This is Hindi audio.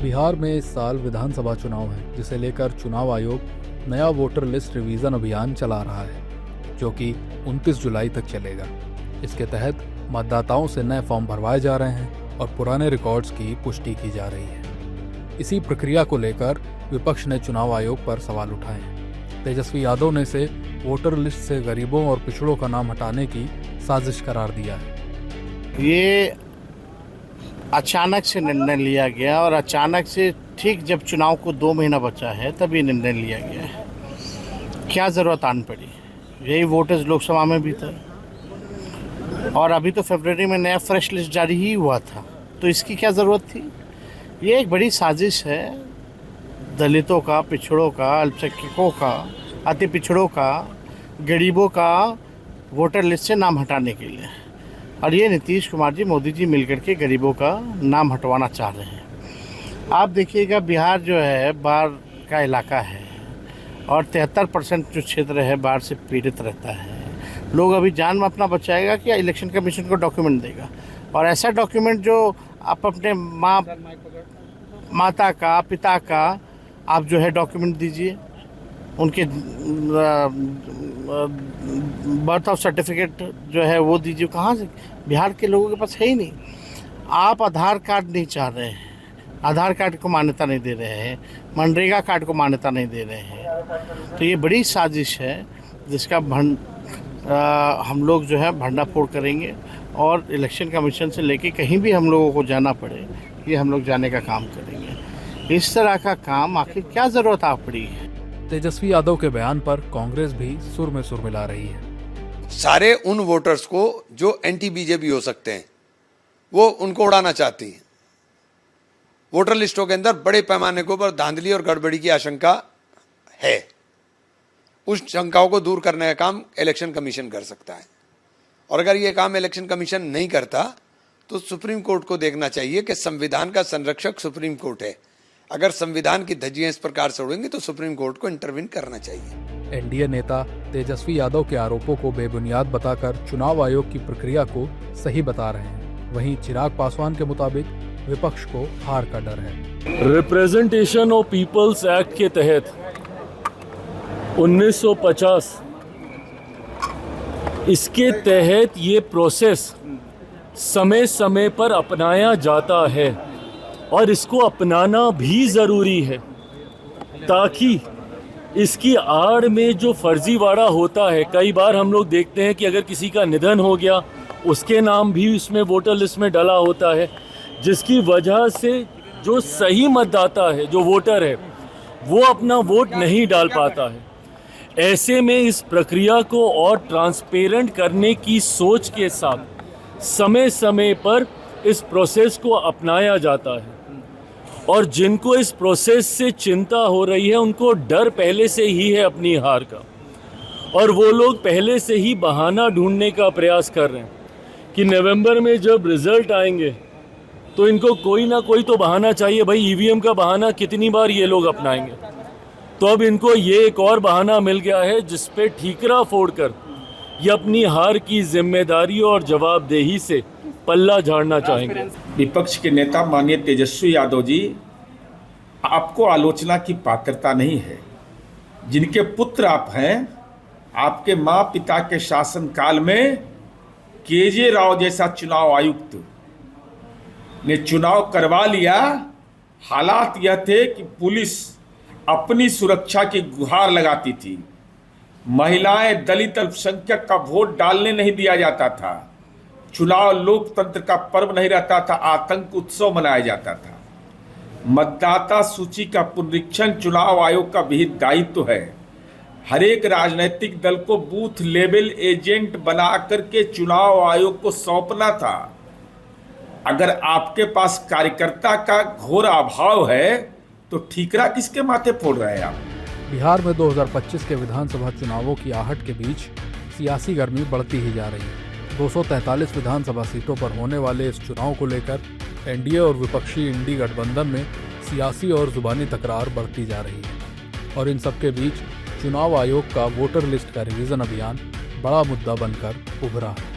बिहार में इस साल विधानसभा चुनाव है, जिसे लेकर चुनाव आयोग नया वोटर लिस्ट रिवीजन अभियान चला रहा है, जो कि 29 जुलाई तक चलेगा। इसके तहत मतदाताओं से नए फॉर्म भरवाए जा रहे हैं और पुराने रिकॉर्ड्स की पुष्टि की जा रही है। इसी प्रक्रिया को लेकर विपक्ष ने चुनाव आयोग पर सवाल उठाए हैं। तेजस्वी यादव ने इसे वोटर लिस्ट से गरीबों और पिछड़ों का नाम हटाने की साजिश करार दिया है। ये अचानक से निर्णय लिया गया और अचानक से ठीक जब चुनाव को 2 महीना बचा है तब ये निर्णय लिया गया है। क्या ज़रूरत आन पड़ी? यही वोटर्स लोकसभा में भी था और अभी तो फरवरी में नया फ्रेश लिस्ट जारी ही हुआ था, तो इसकी क्या ज़रूरत थी? ये एक बड़ी साजिश है दलितों का, पिछड़ों का, अल्पसंख्यकों का, अति पिछड़ों का, गरीबों का वोटर लिस्ट से नाम हटाने के लिए। और ये नीतीश कुमार जी, मोदी जी मिलकर के गरीबों का नाम हटवाना चाह रहे हैं। आप देखिएगा, बिहार जो है बाढ़ का इलाका है और 73% जो क्षेत्र है बाढ़ से पीड़ित रहता है। लोग अभी जान में अपना बचाएगा कि इलेक्शन कमीशन को डॉक्यूमेंट देगा, और ऐसा डॉक्यूमेंट जो आप अपने माता का, पिता का आप जो है डॉक्यूमेंट दीजिए, उनके बर्थ ऑफ सर्टिफिकेट जो है वो दीजिए। कहाँ से? बिहार के लोगों के पास है ही नहीं। आप आधार कार्ड नहीं चाह रहे हैं, आधार कार्ड को मान्यता नहीं दे रहे हैं, मनरेगा कार्ड को मान्यता नहीं दे रहे हैं। तो ये बड़ी साजिश है जिसका हम लोग जो है भंडाफोड़ करेंगे और इलेक्शन कमीशन से लेके कहीं भी हम लोगों को जाना पड़े, ये हम लोग जाने का काम करेंगे। इस तरह का काम आखिर क्या ज़रूरत आ पड़ी है? तेजस्वी यादव के बयान पर कांग्रेस भी सुर में सुर मिला रही है। सारे उन वोटर्स को जो एंटी बीजेपी हो सकते हैं, वो उनको उड़ाना चाहती हैं। वोटर लिस्टों के अंदर बड़े पैमाने के ऊपर धांधली और गड़बड़ी की आशंका है। उस शंकाओं को दूर करने का काम इलेक्शन कमीशन कर सकता है, और अगर ये काम इलेक्शन कमीशन नहीं करता तो सुप्रीम कोर्ट को देखना चाहिए कि संविधान का संरक्षक सुप्रीम कोर्ट है। अगर संविधान की धज्जियां इस प्रकार से उड़ेंगी तो सुप्रीम कोर्ट को इंटरवीन करना चाहिए। एनडीए नेता तेजस्वी यादव के आरोपों को बेबुनियाद बताकर चुनाव आयोग की प्रक्रिया को सही बता रहे हैं। वहीं चिराग पासवान के मुताबिक विपक्ष को हार का डर है। रिप्रेजेंटेशन ऑफ पीपल्स एक्ट के तहत 1950 इसके तहत ये प्रोसेस समय समय पर अपनाया जाता है और इसको अपनाना भी ज़रूरी है, ताकि इसकी आड़ में जो फर्जीवाड़ा होता है, कई बार हम लोग देखते हैं कि अगर किसी का निधन हो गया उसके नाम भी उसमें वोटर लिस्ट में डला होता है, जिसकी वजह से जो सही मतदाता है, जो वोटर है, वो अपना वोट नहीं डाल पाता है। ऐसे में इस प्रक्रिया को और ट्रांसपेरेंट करने की सोच के साथ समय समय पर इस प्रोसेस को अपनाया जाता है, और जिनको इस प्रोसेस से चिंता हो रही है उनको डर पहले से ही है अपनी हार का, और वो लोग पहले से ही बहाना ढूंढने का प्रयास कर रहे हैं कि नवंबर में जब रिजल्ट आएंगे तो इनको कोई ना कोई तो बहाना चाहिए। भाई, ईवीएम का बहाना कितनी बार ये लोग अपनाएंगे? तो अब इनको ये एक और बहाना मिल गया है जिस पे ठीकरा फोड़कर ये अपनी हार की जिम्मेदारी और जवाबदेही से पल्ला झाड़ना चाहेंगे। विपक्ष के नेता माननीय तेजस्वी यादव जी, आपको आलोचना की पात्रता नहीं है। जिनके पुत्र आप हैं, आपके माँ पिता के शासनकाल में केजे राव जैसा चुनाव आयुक्त ने चुनाव करवा लिया। हालात यह थे कि पुलिस अपनी सुरक्षा की गुहार लगाती थी, महिलाएं, दलित, अल्पसंख्यक का वोट डालने नहीं दिया जाता था, चुनाव लोकतंत्र का पर्व नहीं रहता था, आतंक उत्सव मनाया जाता था। मतदाता सूची का पुनरीक्षण चुनाव आयोग का विहित दायित्व है। हर एक राजनीतिक दल को बूथ लेवल एजेंट बना करके चुनाव आयोग को सौंपना था। अगर आपके पास कार्यकर्ता का घोर अभाव है तो ठीकरा किसके माथे फोड़ रहे हैं आप? बिहार में 2025 के विधानसभा चुनावों की आहट के बीच सियासी गर्मी बढ़ती ही जा रही है। 243 विधानसभा सीटों पर होने वाले इस चुनाव को लेकर एनडीए और विपक्षी इंडी गठबंधन में सियासी और जुबानी तकरार बढ़ती जा रही है, और इन सबके बीच चुनाव आयोग का वोटर लिस्ट का रिवीजन अभियान बड़ा मुद्दा बनकर उभरा है।